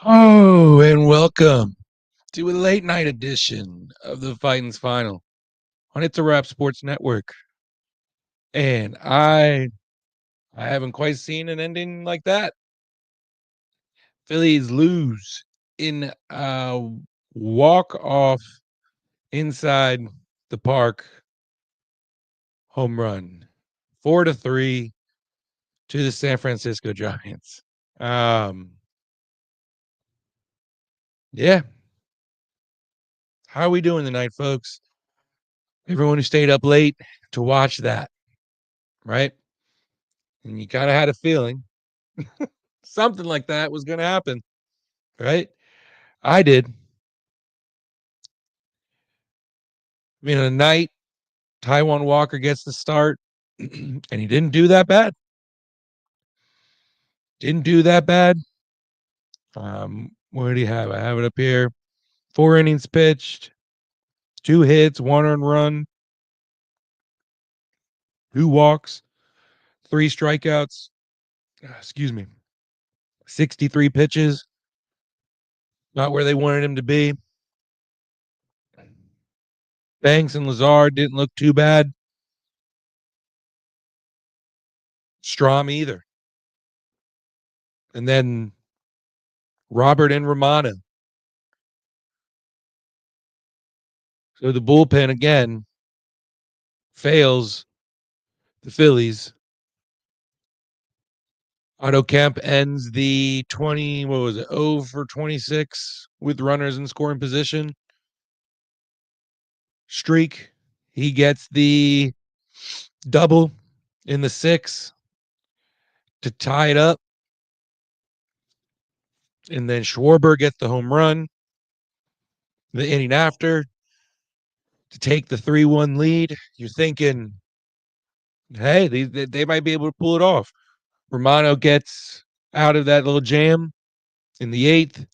Oh, and welcome to a late night edition of the Fighting's Final on It's a Wrap Sports Network. And I haven't quite seen an ending like that. Phillies lose in a walk off inside the park home run, 4-3 to the San Francisco Giants. Yeah. How are we doing tonight, folks? Everyone who stayed up late to watch that, right? And you kind of had a feeling something like that was going to happen, right? I did. I mean, a night Taiwan Walker gets the start, and he didn't do that bad. Didn't do that bad. What do you have? I have it up here. 4 innings pitched, 2 hits, 1 earned run, 2 walks, 3 strikeouts. Excuse me. 63 pitches. Not where they wanted him to be. Banks and Lazard didn't look too bad. Strom either. And then Robert and Romano. So the bullpen again fails the Phillies. Otto Kemp ends the 0 for 26 with runners in scoring position streak. He gets the double in the 6th to tie it up. And then Schwarber gets the home run the inning after to take the 3-1 lead. You're thinking, hey, they might be able to pull it off. Romano gets out of that little jam in the 8th.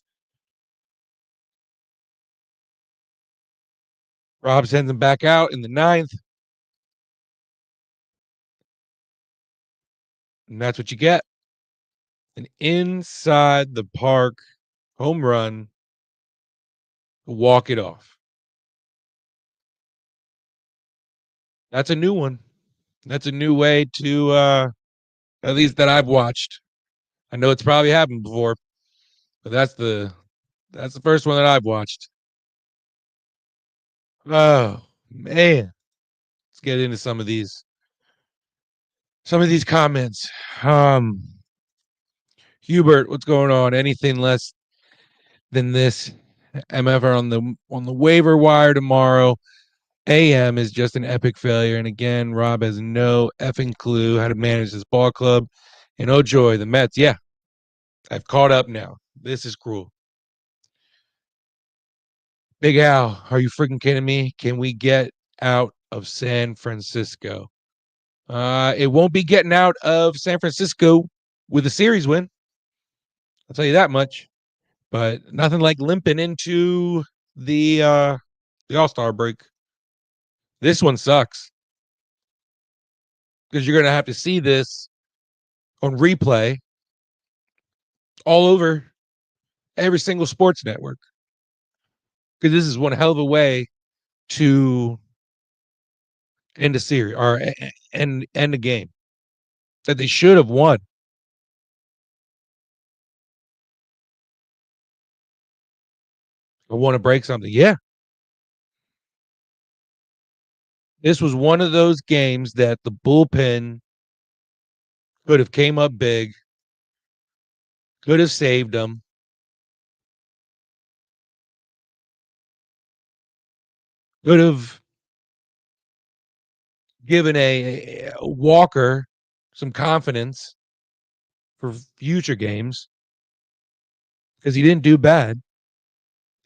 Rob sends him back out in the 9th. And that's what you get. An inside the park home run to walk it off. That's a new one. That's a new way to at least that I've watched. I know it's probably happened before, but that's the first one that I've watched. Oh man. Let's get into some of these comments. Hubert, what's going on? Anything less than this MF on the waiver wire tomorrow. AM is just an epic failure. And again, Rob has no effing clue how to manage this ball club. And oh joy, the Mets. Yeah, I've caught up now. This is cruel. Big Al, are you freaking kidding me? Can we get out of San Francisco? It won't be getting out of San Francisco with a series win. I'll tell you that much. But nothing like limping into the All-Star break. This one sucks because you're going to have to see this on replay all over every single sports network because this is one hell of a way to end a series or end a game that they should have won. I want to break something. Yeah. This was one of those games that the bullpen could have came up big, could have saved them. Could have given a Walker some confidence for future games because he didn't do bad.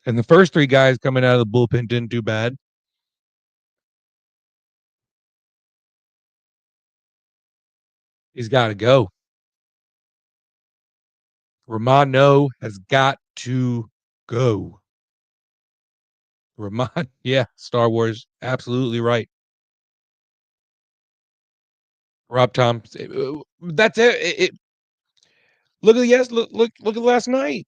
And the first 3 guys coming out of the bullpen didn't do bad. He's got to go. Romano has got to go. Ramon, yeah, Star Wars, absolutely right. Rob Thompson, that's it. Look at last night.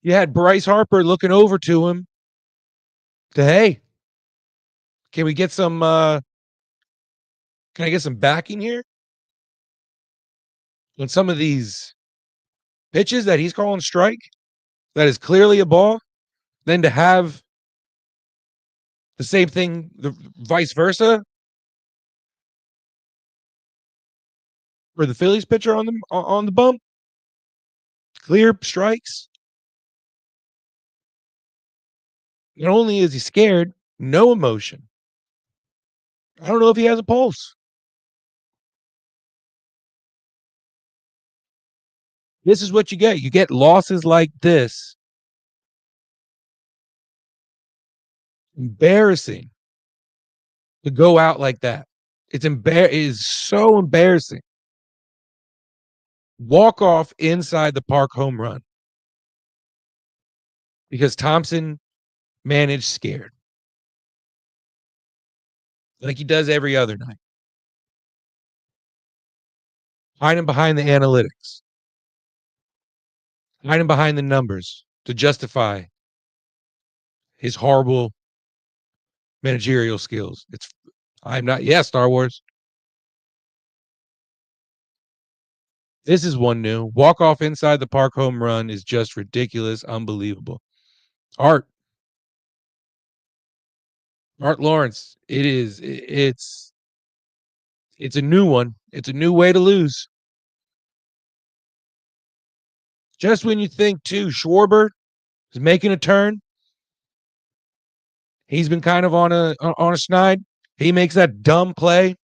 You had Bryce Harper looking over to him to, hey, can we get some can I get some backing here on some of these pitches that he's calling strike that is clearly a ball, then to have the same thing, the vice versa for the Phillies pitcher on the bump, clear strikes. Not only is he scared, no emotion. I don't know if he has a pulse. This is what you get. You get losses like this. Embarrassing to go out like that. It is so embarrassing. Walk off inside the park home run because Thompson managed scared like he does every other night, hiding behind the analytics, hiding behind the numbers to justify his horrible managerial skills. I'm not, yeah, Star Wars. This is one new. Walk off inside the park home run is just ridiculous, unbelievable. Art Lawrence. It's a new one. It's a new way to lose. Just when you think too, Schwarber is making a turn. He's been kind of on a snide. He makes that dumb play,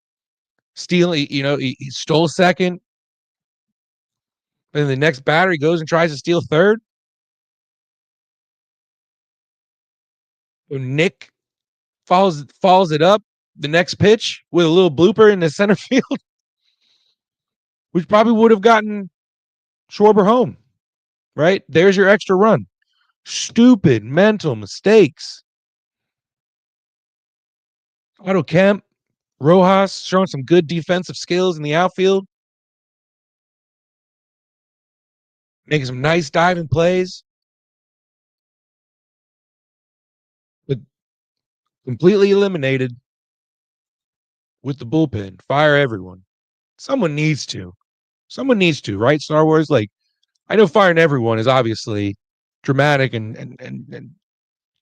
stealing. He stole second, and the next batter he goes and tries to steal third. So Nick follows it up the next pitch with a little blooper in the center field, which probably would have gotten Schwarber home. Right there's your extra run. Stupid mental mistakes. Otto Kemp, Rojas showing some good defensive skills in the outfield, making some nice diving plays, but completely eliminated with the bullpen. Fire everyone. Someone needs to. Someone needs to, right? Star Wars. Like, I know firing everyone is obviously dramatic and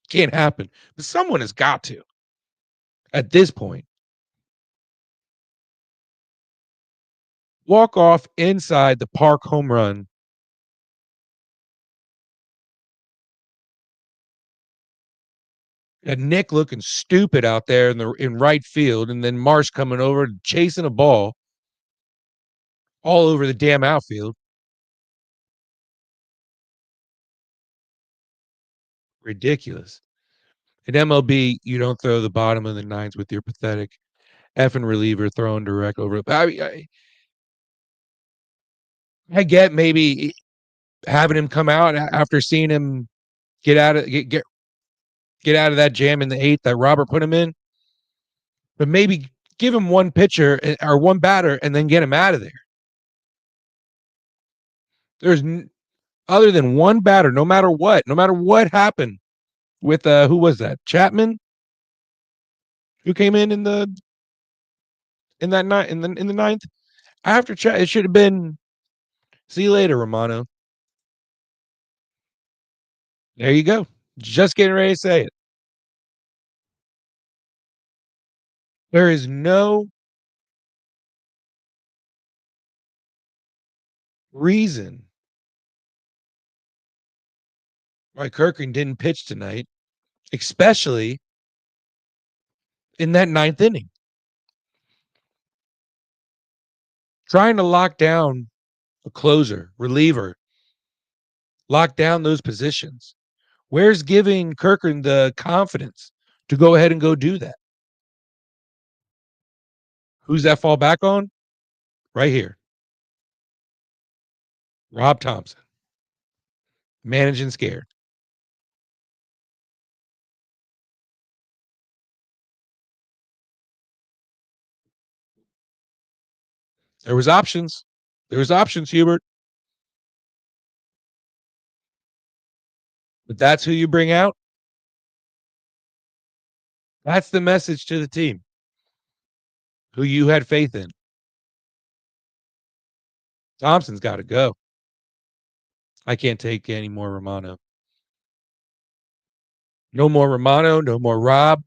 can't happen, but someone has got to at this point. Walk off inside the park home run. And Nick looking stupid out there in right field, and then Marsh coming over chasing a ball all over the damn outfield. Ridiculous. In MLB, you don't throw the bottom of the nines with your pathetic effing reliever throwing direct over. I get maybe having him come out after seeing him get out of that jam in the eighth that Robert put him in, but maybe give him one pitcher or one batter and then get him out of there. There's other than one batter, no matter what happened with who was that? Chapman, who came in that night in the ninth after Chat. It should have been see you later, Romano. There you go. Just getting ready to say it. There is no reason why Kirkland didn't pitch tonight, especially in that ninth inning. Trying to lock down a closer, reliever, lock down those positions. Where's giving Kirkland the confidence to go ahead and go do that? Who's that fall back on? Right here. Rob Thompson. Managing scared. There was options. There was options, Hubert. But that's who you bring out. That's the message to the team who you had faith in. Thompson's got to go. I can't take any more Romano. No more Romano. No more Rob.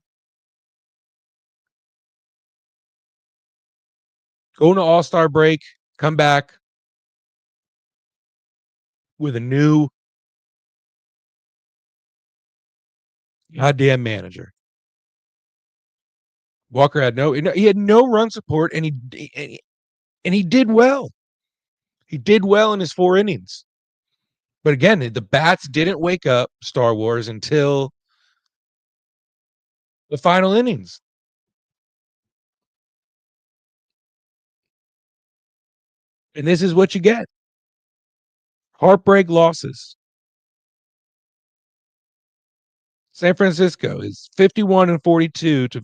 Go to All-Star break. Come back with a new goddamn manager. Walker had no run support, and he did well. He did well in his 4 innings. But again, the bats didn't wake up Star Wars until the final innings. And this is what you get. Heartbreak losses. San Francisco is 51-42 to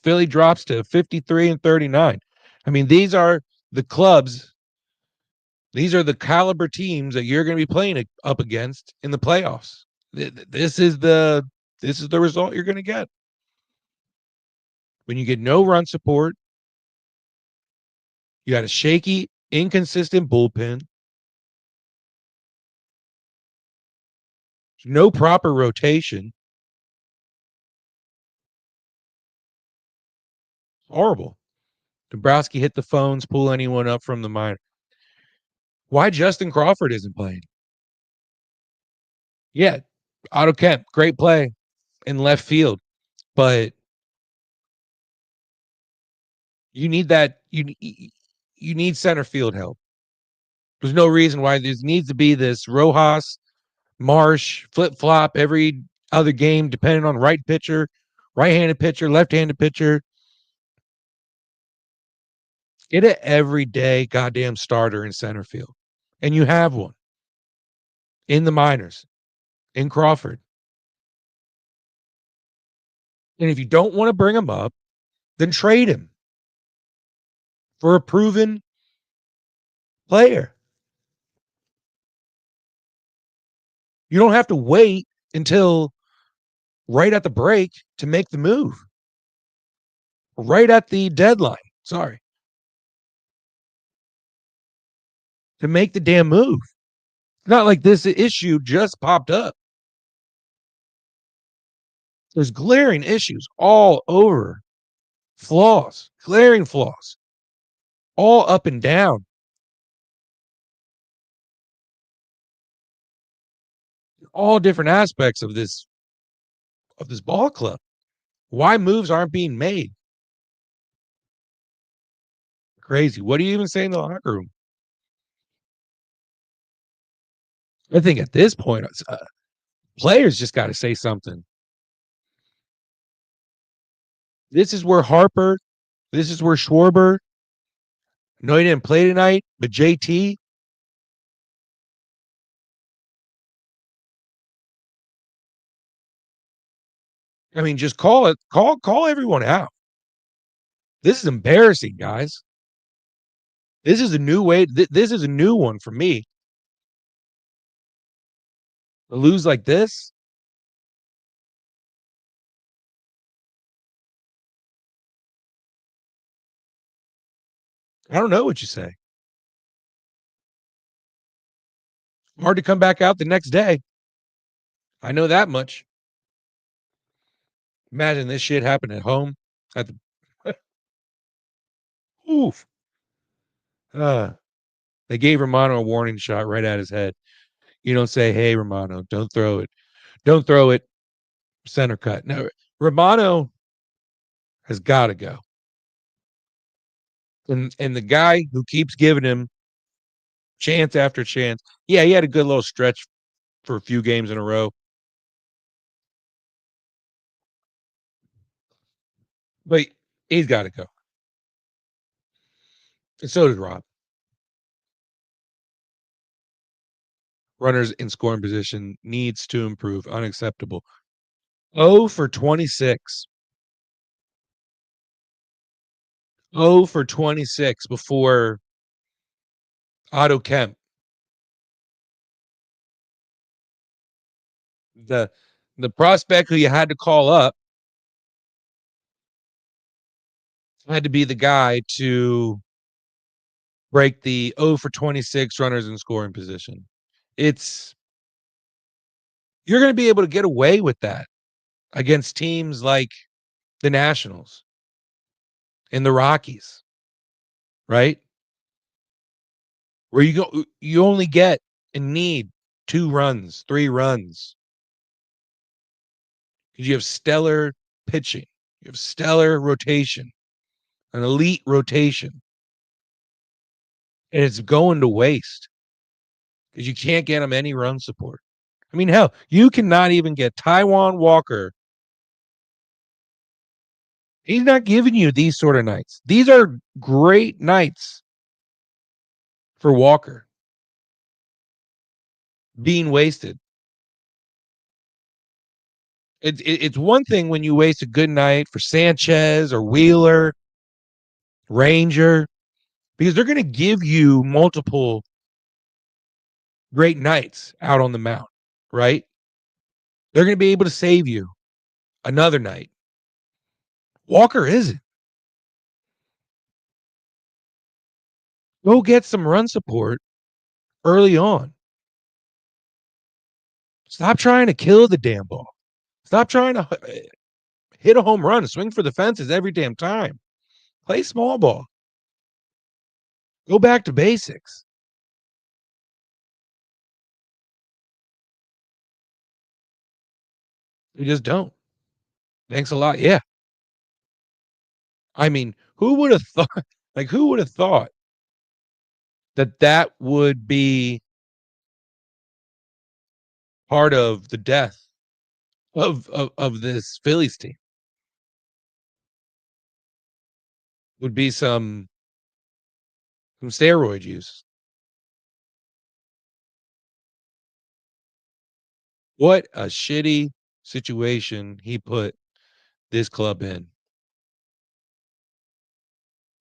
Philly drops to 53-39. I mean, these are the clubs. These are the caliber teams that you're going to be playing up against in the playoffs. This is the result you're going to get. When you get no run support, you got a shaky, inconsistent bullpen, no proper rotation. Horrible. Dombrowski hit the phones, pull anyone up from the minor. Why Justin Crawford isn't playing? Yeah, Otto Kemp, great play in left field, but you need that. You need center field help. There's no reason why there needs to be this Rojas, Marsh flip flop every other game, depending on right-handed pitcher, left-handed pitcher. Get an everyday goddamn starter in center field, and you have one in the minors in Crawford. And if you don't want to bring him up, then trade him for a proven player. You don't have to wait until right at the break to make the move. Right at the deadline. Sorry. To make the damn move. It's not like this issue just popped up. There's glaring issues all over. Flaws, glaring flaws, all up and down. All different aspects of this ball club. Why moves aren't being made? Crazy. What do you even say in the locker room? I think at this point, players just got to say something. This is where Harper, this is where Schwarber. No, he didn't play tonight, but JT. I mean, just call it. Call everyone out. This is embarrassing, guys. This is a new way. This is a new one for me. To lose like this. I don't know what you say. Hard to come back out the next day. I know that much. Imagine this shit happened at home. At the oof. They gave Romano a warning shot right at his head. You don't say, "Hey, Romano, don't throw it. Don't throw it." Center cut. No, Romano has got to go. And the guy who keeps giving him chance after chance. Yeah, he had a good little stretch for a few games in a row. But he's got to go. And so did Rob. Runners in scoring position needs to improve. Unacceptable. 0 for 26. 0 for 26 before Otto Kemp. The the prospect who you had to call up had to be the guy to break the 0 for 26 runners in scoring position. It's you're going to be able to get away with that against teams like the Nationals and the Rockies, right? Where you only get and need 2 runs, 3 runs because you have stellar pitching, you have stellar rotation, an elite rotation, and it's going to waste because you can't get them any run support. I mean, hell, you cannot even get Taijuan Walker. He's not giving you these sort of nights. These are great nights for Walker being wasted. It's one thing when you waste a good night for Sanchez or Wheeler, Ranger, because they're going to give you multiple great nights out on the mound, right? They're going to be able to save you another night. Walker isn't. Go get some run support early on. Stop trying to kill the damn ball. Stop trying to hit a home run, swing for the fences every damn time. Play small ball. Go back to basics. You just don't. Thanks a lot. Yeah. I mean, who would have thought, who would have thought that that would be part of the death of this Phillies team? Would be some steroid use. What a shitty situation he put this club in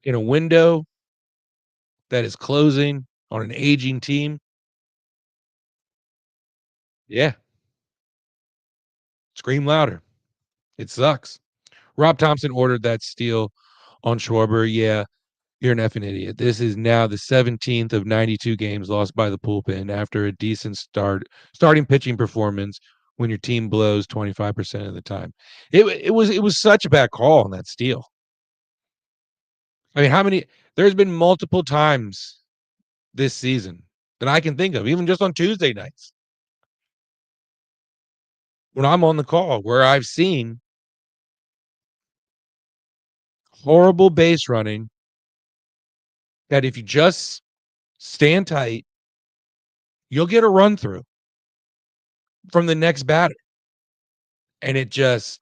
a window that is closing on an aging team. Yeah, scream louder. It sucks. Rob Thompson ordered that steal on Schwarber. Yeah, you're an effing idiot. This is now the 17th of 92 games lost by the bullpen after a decent starting pitching performance when your team blows 25% of the time. It was such a bad call on that steal. I mean, how many there's been multiple times this season that I can think of, even just on Tuesday nights when I'm on the call where I've seen horrible base running that if you just stand tight, you'll get a run through from the next batter. And it's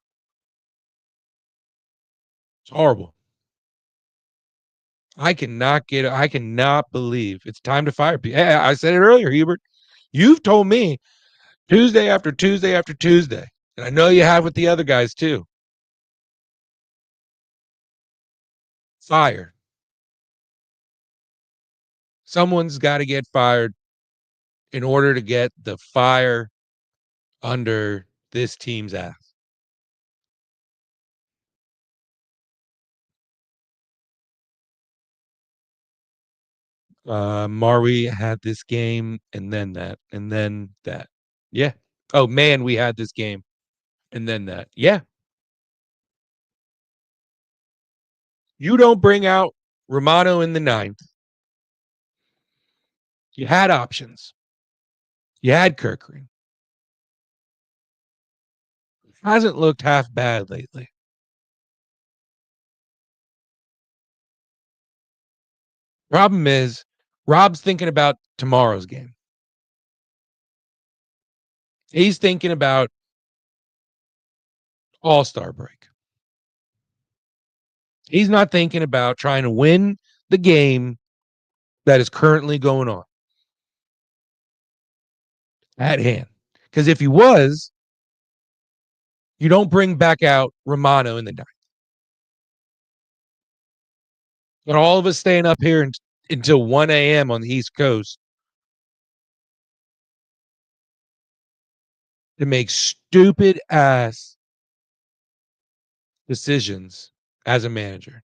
horrible. I cannot believe it's time to fire people. Hey, I said it earlier, Hubert. You've told me Tuesday after Tuesday after Tuesday, and I know you have with the other guys too. Fire. Someone's got to get fired in order to get the fire under this team's ass. Marwy had this game and then that and then that. Yeah. Oh man, we had this game and then that. Yeah. You don't bring out Romano in the ninth. You had options. You had Kirkering. Hasn't looked half bad lately. Problem is, Rob's thinking about tomorrow's game. He's thinking about All-Star break. He's not thinking about trying to win the game that is currently going on at hand. Because if he was, you don't bring back out Romano in the ninth. But all of us staying up here until 1 a.m. on the East Coast to make stupid ass decisions as a manager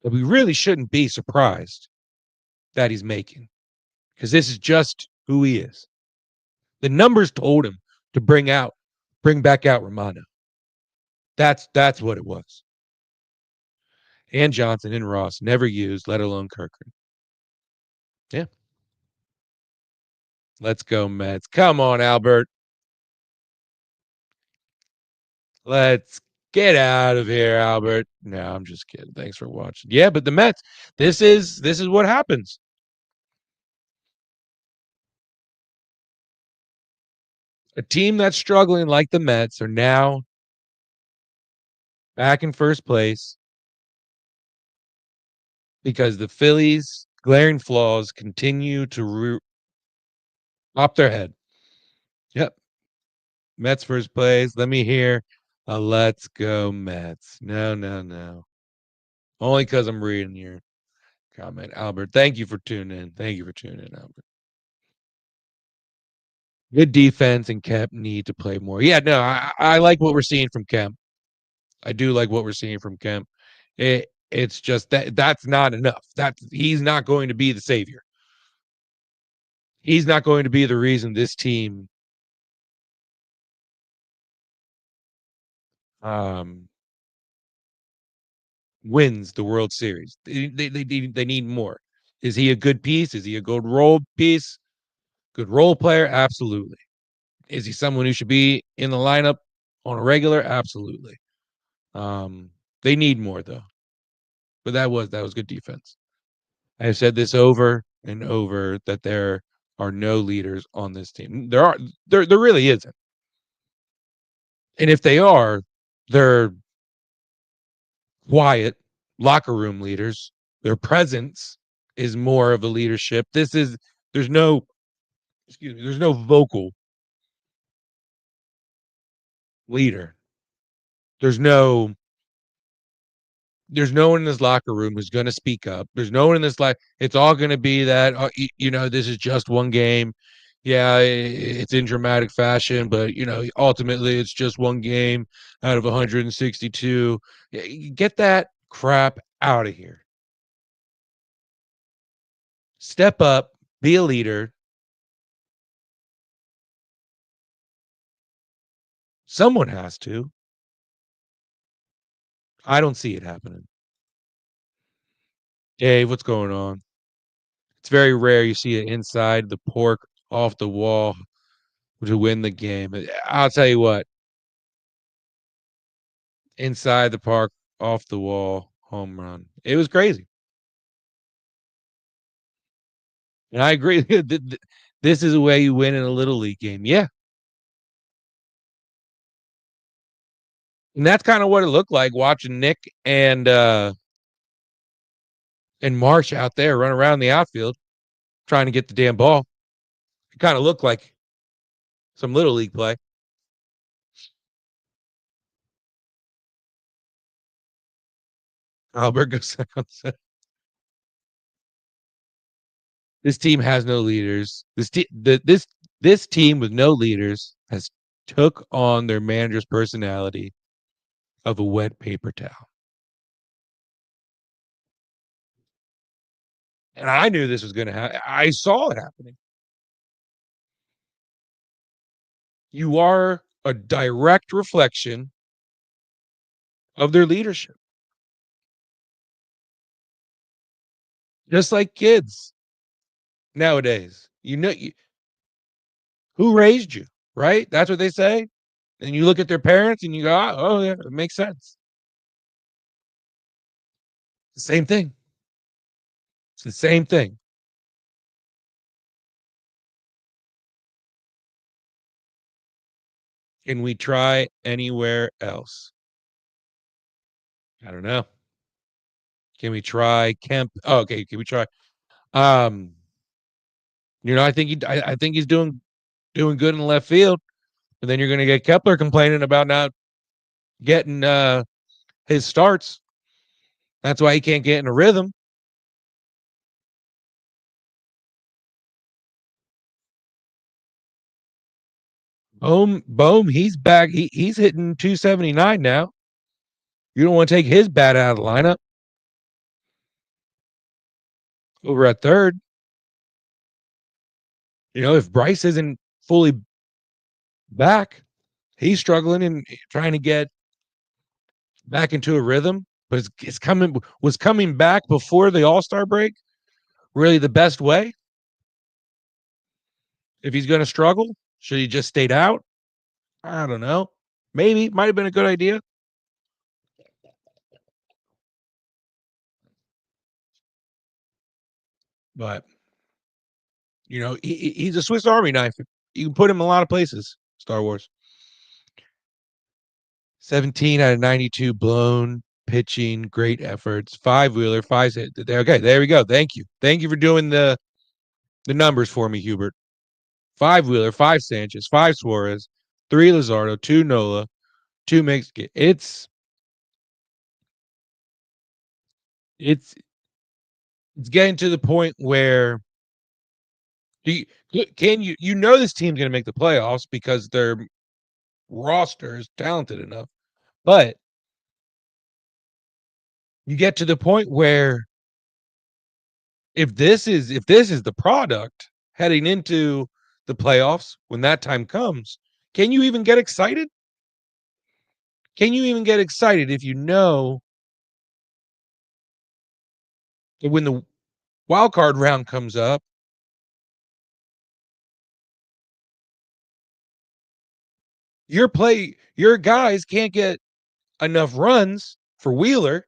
that we really shouldn't be surprised that he's making, because this is just who he is. The numbers told him to bring back out Romano. That's what it was. And Johnson and Ross never used, let alone Kirkland. Yeah. Let's go, Mets. Come on, Albert. Let's get out of here, Albert. No, I'm just kidding. Thanks for watching. Yeah, but the Mets, this is what happens. A team that's struggling like the Mets are now back in first place because the Phillies' glaring flaws continue to pop their head. Yep. Mets first place. Let me hear a let's go Mets. No, no, no. Only because I'm reading your comment, Albert. Thank you for tuning in. Thank you for tuning in, Albert. Good defense and Kemp need to play more. Yeah, no, I like what we're seeing from Kemp. I do like what we're seeing from Kemp. It's just that's not enough. He's not going to be the savior. He's not going to be the reason this team um, wins the World Series. They need more. Is he a good piece? Is he a good role piece? Good role player? Absolutely. Is he someone who should be in the lineup on a regular? Absolutely. Um, they need more though. But that was good defense. I have said this over and over that there are no leaders on this team. There really isn't. And if they are, they're quiet locker room leaders. Their presence is more of a leadership. There's no there's no vocal leader. There's no there's no one in this locker room who's going to speak up. There's no one in this it's all going to be that this is just one game. Yeah, it's in dramatic fashion, but ultimately it's just one game out of 162. Get that crap out of here. Step up, be a leader. Someone has to. I don't see it happening. Dave, what's going on? It's very rare you see it inside the pork off the wall to win the game. I'll tell you what, inside the park, off the wall, home run. It was crazy. And I agree. This is a way you win in a little league game. Yeah. And that's kind of what it looked like watching Nick and Marsh out there run around the outfield trying to get the damn ball. It kind of looked like some little league play. Albert goes this team has no leaders. This team with no leaders has took on their manager's personality of a wet paper towel. And I knew this was going to happen. I saw it happening. You are a direct reflection of their leadership. Just like kids nowadays. Who raised you, right? That's what they say. And you look at their parents and you go, oh yeah, it makes sense. It's the same thing. It's the same thing. Can we try anywhere else? I don't know. Can we try Kemp? Oh, okay. Can we try? Um, I think he's doing good in the left field. And then you're going to get Kepler complaining about not getting his starts. That's why he can't get in a rhythm. Boom, he's back. He's hitting 279 now. You don't want to take his bat out of the lineup. Over at third, if Bryce isn't fully back, he's struggling and trying to get back into a rhythm. But it's coming back before the All-Star break really the best way? If he's going to struggle, should he just stayed out? I don't know. Maybe might have been a good idea. But he's a Swiss Army knife. You can put him in a lot of places. Star Wars. 17 out of 92 blown pitching, great efforts. 5-wheeler, 5 hit. Okay, there we go. Thank you for doing the numbers for me, Hubert. 5-wheeler, 5 Sanchez, 5 Suarez, 3 Luzardo, 2 Nola, 2 Mexican. It's getting to the point where this team's going to make the playoffs because their roster is talented enough, but you get to the point where if this is the product heading into the playoffs when that time comes, can you even get excited? Can you even get excited if you know that when the wild card round comes up, your guys can't get enough runs for Wheeler?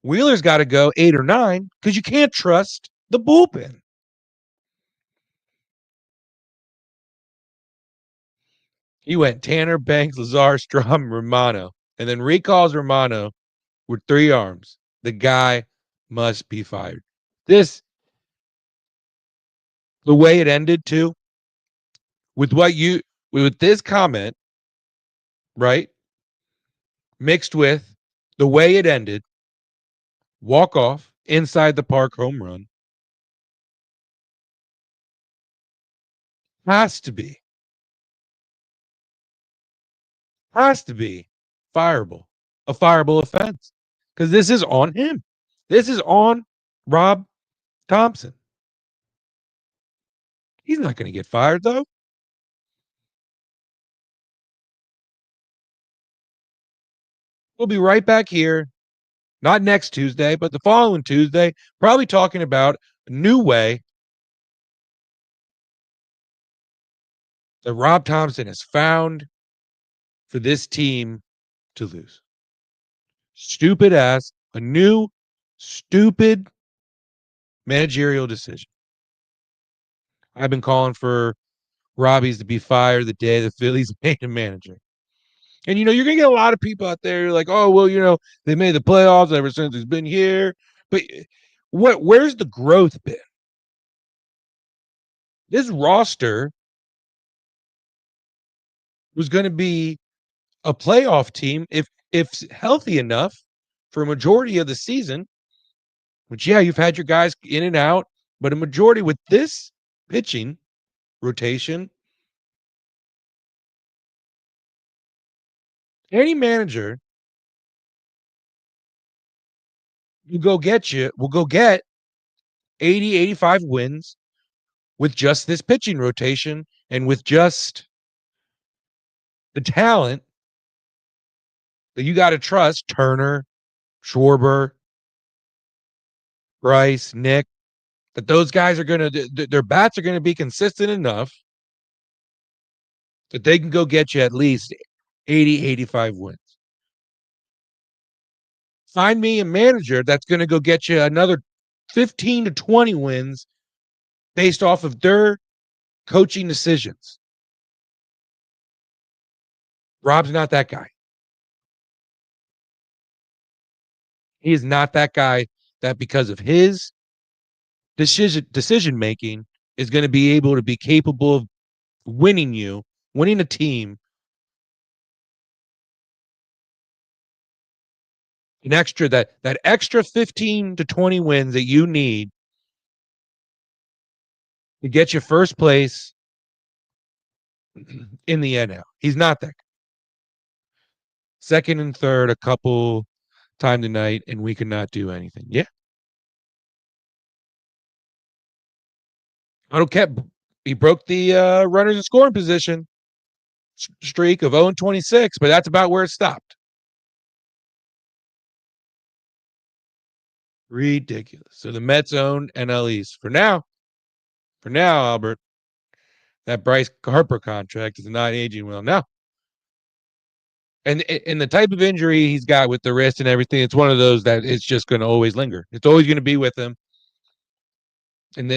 Wheeler's got to go 8 or 9 because you can't trust the bullpen. He went Tanner, Banks, Lazar, Strom, Romano, and then recalls Romano with 3 arms. The guy must be fired. The way it ended too, with this comment, right? Mixed with the way it ended, walk off inside the park home run, has to be fireable, a fireable offense, because this is on him. This is on Rob Thompson. He's not going to get fired though. We'll be right back here, not next Tuesday, but the following Tuesday, probably talking about a new way that Rob Thompson has found for this team to lose. A new stupid managerial decision. I've been calling for Robbie's to be fired the day the Phillies made him manager. And you're gonna get a lot of people out there like, oh well, they made the playoffs ever since he's been here. But where's the growth been? This roster was going to be a playoff team if healthy enough for a majority of the season. Which you've had your guys in and out, but a majority with this pitching rotation, any manager will go get 80, 85 wins with just this pitching rotation and with just the talent that you got to trust. Turner, Schwarber, Bryce, Nick, that those guys are going to, their bats are going to be consistent enough that they can go get you at least 80, 85 wins. Find me a manager that's going to go get you another 15 to 20 wins based off of their coaching decisions. Rob's not that guy. He is not that guy that because of his decision making is going to be able to be capable of winning a team that extra 15 to 20 wins that you need to get you first place in the NL. He's not that. Second and third, a couple time tonight, and we could not do anything. Yeah. I don't care. He broke the runners in scoring position streak of 0-26, but that's about where it stopped. Ridiculous. So the Mets own NL East for now. For now, Albert, that Bryce Harper contract is not aging well. No. And the type of injury he's got with the wrist and everything, it's one of those that it's just going to always linger. It's always going to be with him. And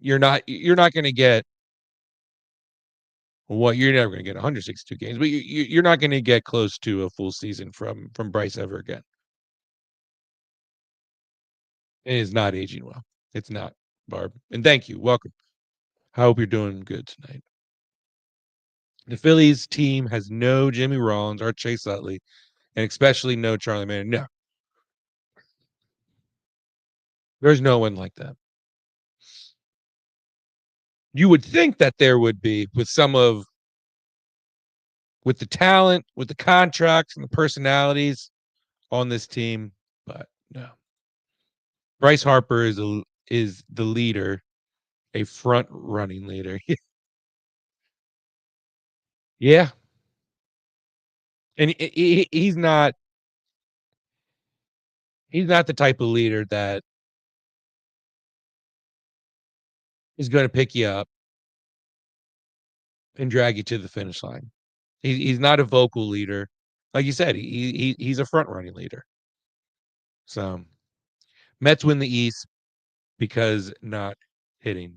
you're not going to get what you're never going to get 162 games, but you're not going to get close to a full season from Bryce ever again. It is not aging well. It's not, Barb. And thank you. Welcome. I hope you're doing good tonight. The Phillies team has no Jimmy Rollins or Chase Utley, and especially no Charlie Manning. No, there's no one like that. You would think that there would be with the talent, with the contracts and the personalities on this team, but no. Bryce Harper is the leader, a front running leader. Yeah, and he's not the type of leader that is going to pick you up and drag you to the finish line. He's not a vocal leader, like you said. He's a front running leader. So Mets win the East because not hitting.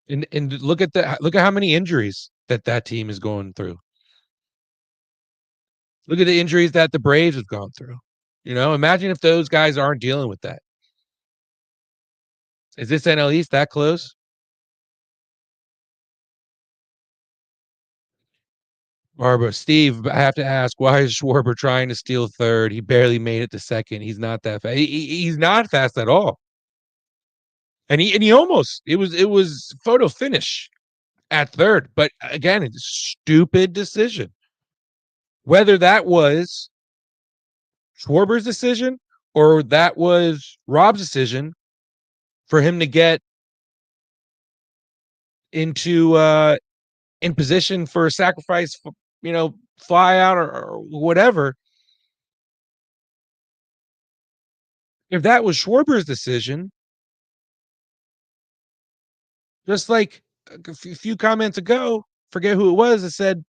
And look at how many injuries that team is going through. Look at the injuries that the Braves have gone through. Imagine if those guys aren't dealing with that. Is this NL East that close? Barbara, Steve, I have to ask, why is Schwarber trying to steal third? He barely made it to second. He's not that fast. He's not fast at all. And he almost it was photo finish at third, but again, it's a stupid decision. Whether that was Schwarber's decision or that was Rob's decision for him to get into in position for a sacrifice, fly out or whatever. If that was Schwarber's decision, just like a few comments ago, forget who it was, that said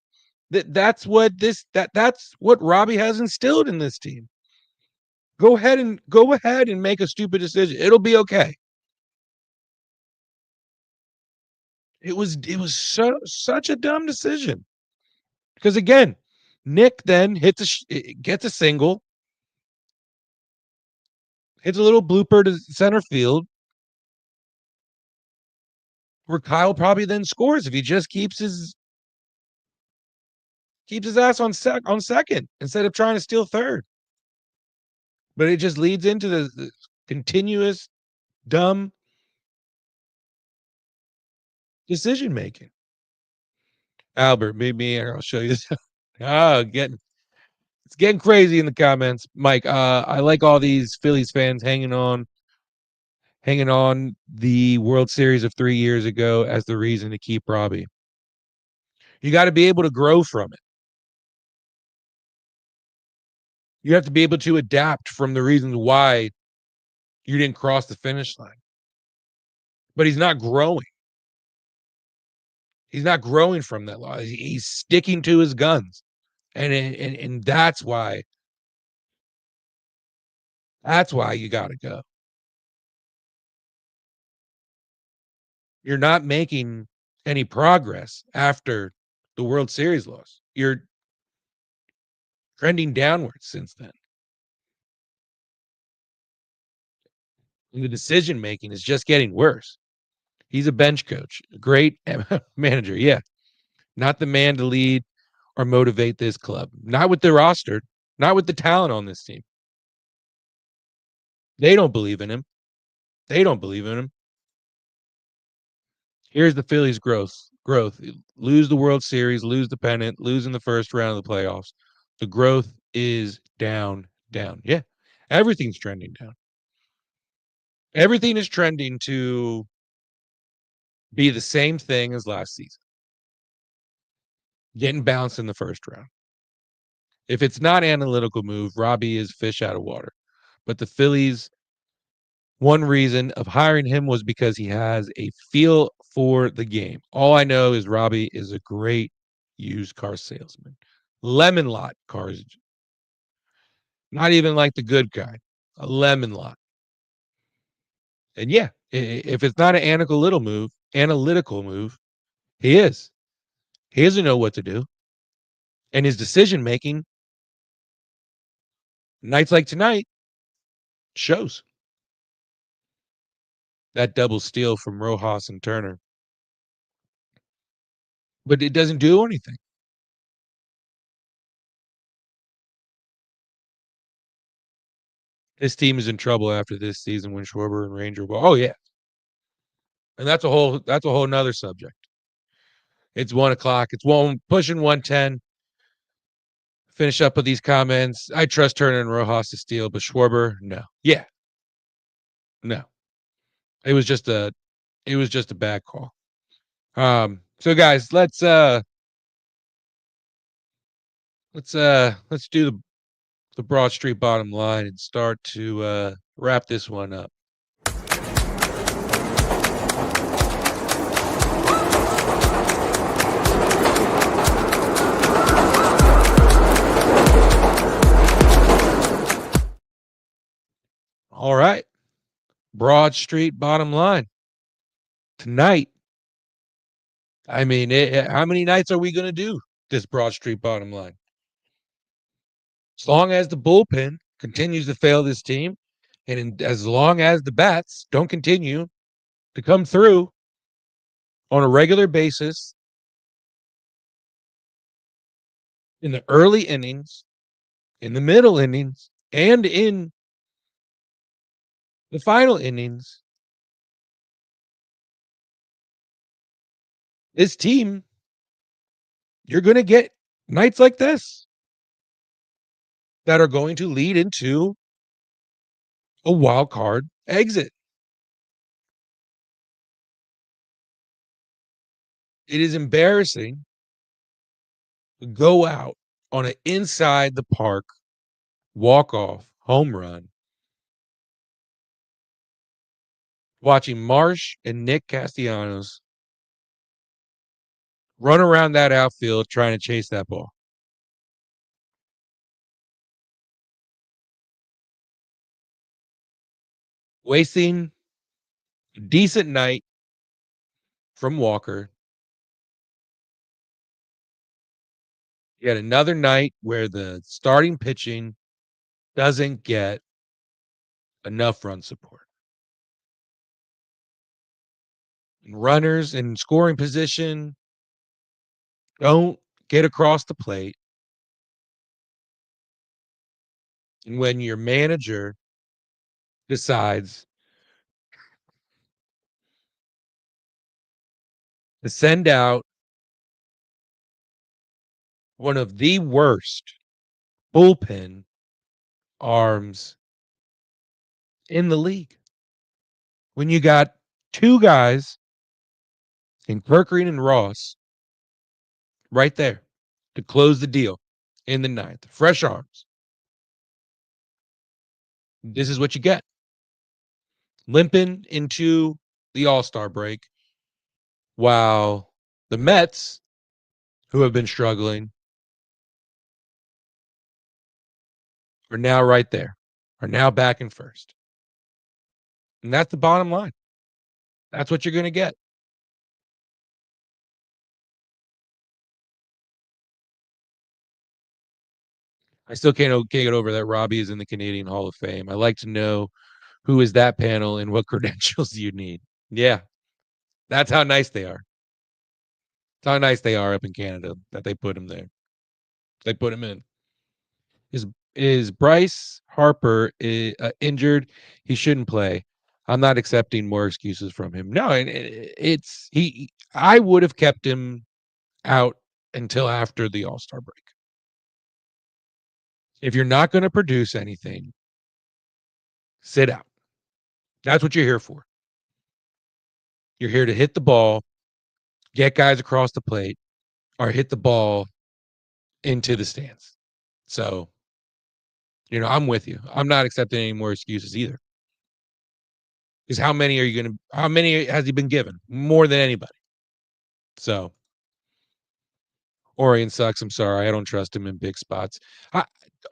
that's what Robbie has instilled in this team. Go ahead and make a stupid decision. It'll be okay. It was such a dumb decision. Because again, Nick then gets a single, hits a little blooper to center field, where Kyle probably then scores if he just keeps his ass on second instead of trying to steal third. But it just leads into the continuous dumb decision making. Albert, meet me here. I'll show you this. It's getting crazy in the comments. Mike, I like all these Phillies fans hanging on the World Series of 3 years ago as the reason to keep Robbie. You got to be able to grow from it. You have to be able to adapt from the reasons why you didn't cross the finish line. But he's not growing. He's not growing from that loss. He's sticking to his guns. And that's why you got to go. You're not making any progress after the World Series loss. You're trending downwards since then. And the decision making is just getting worse. He's a bench coach, a great manager. Yeah. Not the man to lead or motivate this club. Not with the roster, not with the talent on this team. They don't believe in him. Here's the Phillies' growth Growth. Lose the World Series, lose the pennant, lose in the first round of the playoffs. The growth is down, down. Yeah. Everything's trending down. Everything is trending to be the same thing as last season. Getting bounced in the first round. If it's not analytical move, Robbie is fish out of water. But the Phillies, one reason of hiring him was because he has a feel for the game. All I know is Robbie is a great used car salesman. Lemon lot cars. Not even like the good kind. A lemon lot. And yeah, if it's not an analytical move, he is. He doesn't know what to do. And his decision making, nights like tonight, shows. That double steal from Rojas and Turner. But it doesn't do anything. This team is in trouble after this season when Schwarber and Ranger. Oh yeah, and that's a whole nother subject. It's 1 o'clock. It's one pushing 110. Finish up with these comments. I trust Turner and Rojas to steal, but Schwarber, no. Yeah, no. It was just a bad call. So guys, let's do the Broad Street bottom line and start to wrap this one up. All right. Broad Street bottom line. Tonight, I mean, how many nights are we going to do this Broad Street bottom line? As long as the bullpen continues to fail this team, and as long as the bats don't continue to come through on a regular basis in the early innings, in the middle innings, and in the final innings, this team, you're going to get nights like this that are going to lead into a wild card exit. It is embarrassing to go out on an inside the park walk-off home run, watching Marsh and Nick Castellanos run around that outfield trying to chase that ball. Wasting a decent night from Walker. Yet another night where the starting pitching doesn't get enough run support. And runners in scoring position don't get across the plate. And when your manager decides to send out one of the worst bullpen arms in the league, when you got two guys in Kirkgreen and Ross right there to close the deal in the ninth, fresh arms, this is what you get. Limping into the All-Star break while the Mets, who have been struggling, are now right there, are now back in first. And that's the bottom line. That's what you're going to get. I still can't get over that Robbie is in the Canadian Hall of Fame. I like to know who is that panel and what credentials you need. Yeah, that's how nice they are. That's how nice they are up in Canada that they put him there. They put him in. Is Bryce Harper injured? He shouldn't play. I'm not accepting more excuses from him. No, it's he. I would have kept him out until after the All-Star break. If you're not going to produce anything, sit out. That's what you're here for. You're here to hit the ball, get guys across the plate, or hit the ball into the stands. So, I'm with you. I'm not accepting any more excuses either. Because how many has he been given? More than anybody. So, Orion sucks. I'm sorry. I don't trust him in big spots.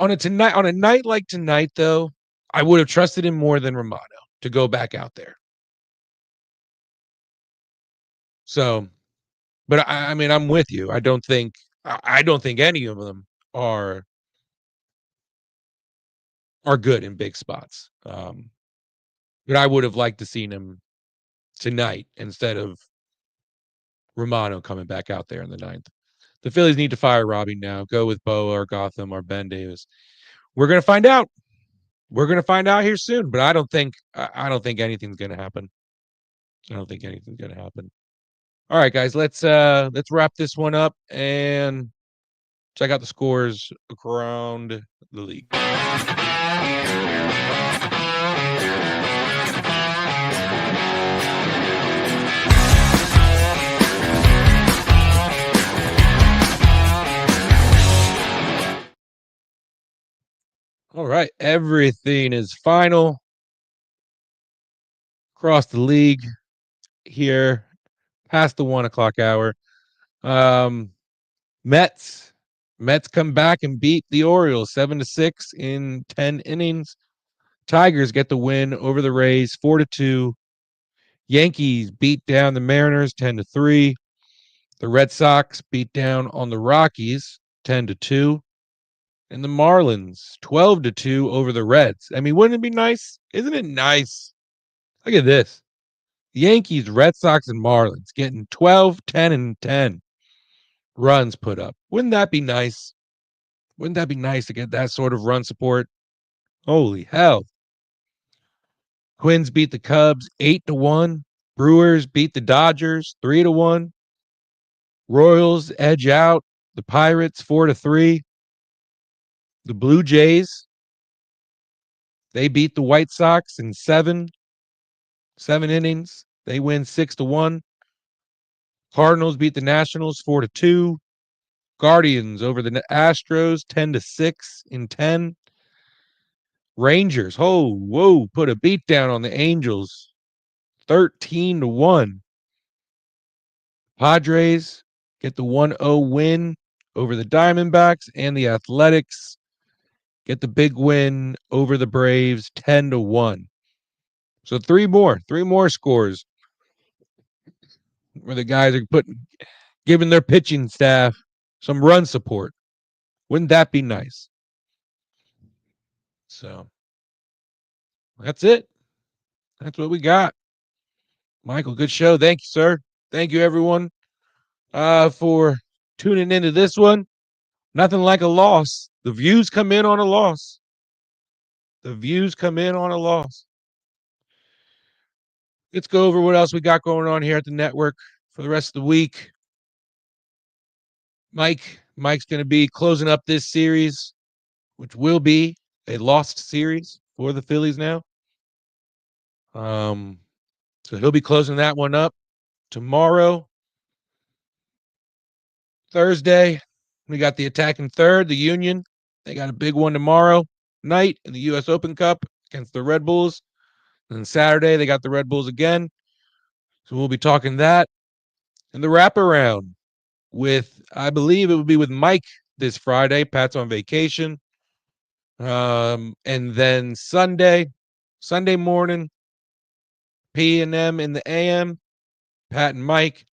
On a night like tonight, though, I would have trusted him more than Romano to go back out there. So, but I mean, I'm with you. I don't think any of them are good in big spots. But I would have liked to seen him tonight instead of Romano coming back out there in the ninth. The Phillies need to fire Robbie now. Go with Bo or Gotham or Ben Davis. We're gonna find out. We're gonna find out here soon. But I don't think anything's gonna happen. I don't think anything's gonna happen. All right, guys, let's wrap this one up and check out the scores around the league. All right, everything is final across the league here, past the 1:00 hour. Mets come back and beat the Orioles 7-6 in 10 innings. Tigers get the win over the Rays 4-2. Yankees beat down the Mariners 10-3. The Red Sox beat down on the Rockies 10-2. And the Marlins 12-2 over the Reds. I mean, wouldn't it be nice? Isn't it nice? Look at this. Yankees, Red Sox, and Marlins getting 12, 10, and 10 runs put up. Wouldn't that be nice? Wouldn't that be nice to get that sort of run support? Holy hell. Twins beat the Cubs 8-1. Brewers beat the Dodgers 3-1. Royals edge out the Pirates 4-3. The Blue Jays, they beat the White Sox in seven innings. They win 6-1. Cardinals beat the Nationals 4-2. Guardians over the Astros 10-6 in 10. Rangers, put a beat down on the Angels 13-1. Padres get the 1-0 win over the Diamondbacks, and the Athletics get the big win over the Braves 10-1. So three more scores where the guys are giving their pitching staff some run support. Wouldn't that be nice? So that's it. That's what we got. Michael, good show. Thank you, sir. Thank you, everyone, for tuning into this one. Nothing like a loss. The views come in on a loss. Let's go over what else we got going on here at the network for the rest of the week. Mike's going to be closing up this series, which will be a lost series for the Phillies now. So he'll be closing that one up tomorrow. Thursday, we got the attacking third, the Union. They got a big one tomorrow night in the U.S. Open Cup against the Red Bulls. And then Saturday, they got the Red Bulls again. So we'll be talking that. And the wraparound I believe it would be with Mike this Friday. Pat's on vacation. And then Sunday morning, P&M in the AM, Pat and Mike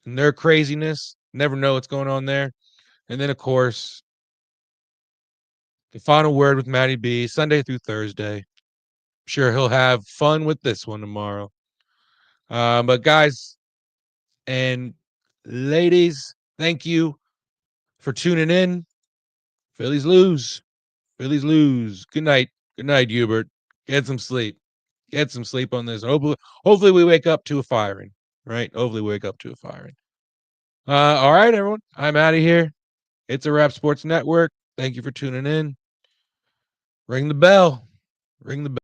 and their craziness. Never know what's going on there. And then, of course, the final word with Matty B, Sunday through Thursday. I'm sure he'll have fun with this one tomorrow. But guys and ladies, thank you for tuning in. Phillies lose. Good night. Good night, Hubert. Get some sleep. Get some sleep on this. Hopefully we wake up to a firing. Right? Hopefully we wake up to a firing. All right, everyone. I'm out of here. It's a Wrap Sports Network. Thank you for tuning in. Ring the bell. Ring the bell.